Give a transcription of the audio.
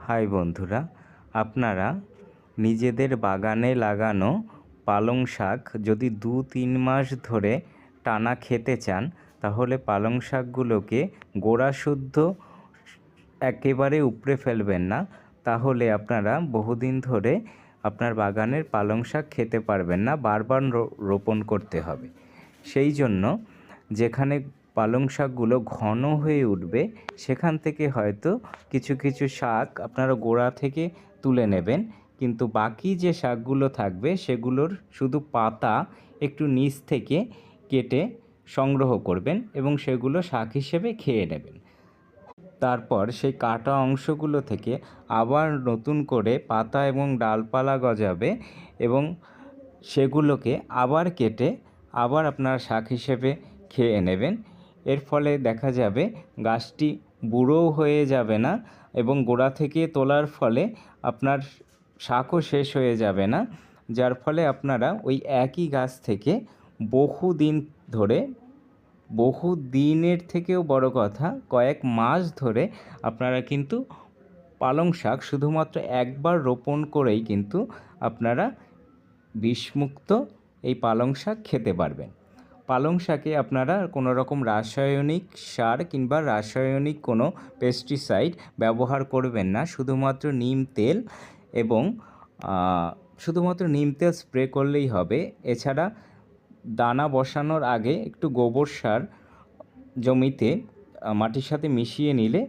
High বন্ধুরা, আপনারা নিজেদের বাগানে লাগানো পালং শাক যদি 2-3 মাস ধরে টানা খেতে চান, তাহলে পালং শাকগুলোকে গোড়া শুদ্ধ একেবারে উপড়ে ফেলবেন না। তাহলে আপনারা বহুদিন ধরে আপনার বাগানের পালং শাক খেতে পারবেন না, বারবার রোপণ করতে হবে। সেই জন্য যেখানে পালং শাকগুলো ঘন হয়ে উঠবে সেখান থেকে হয়তো কিছু কিছু শাক আপনারা গোড়া থেকে তুলে নেবেন, কিন্তু বাকি যে শাকগুলো থাকবে সেগুলোর শুধু পাতা একটু নিচ থেকে কেটে সংগ্রহ করবেন এবং সেগুলো শাক হিসেবে খেয়ে নেবেন। তারপর সেই কাটা অংশগুলো থেকে আবার নতুন করে পাতা এবং ডালপালা গজাবে এবং সেগুলোকে আবার কেটে আবার আপনারা শাক হিসেবে খেয়ে নেবেন। এর ফলে দেখা যাবে গাছটি বুড়োও হয়ে যাবে না এবং গোড়া থেকে তোলার ফলে আপনার শাকও শেষ হয়ে যাবে না, যার ফলে আপনারা ওই একই গাছ থেকে বহুদিন ধরে, বহু দিনের থেকেও বড় কথা কয়েক মাস ধরে আপনারা কিন্তু পালং শাক শুধুমাত্র একবার রোপণ করেই কিন্তু আপনারা বিষমুক্ত এই পালং শাক খেতে পারবেন। পালং শাকে আপনারা কোনো রকম রাসায়নিক সার কিংবা রাসায়নিক কোনো পেস্টিসাইড ব্যবহার করবেন না। শুধুমাত্র নিম তেল এবং শুধুমাত্র নিম তেল স্প্রে করলেই হবে। এছাড়া দানা বসানোর আগে একটু গোবর সার জমিতে মাটির সাথে মিশিয়ে নিলে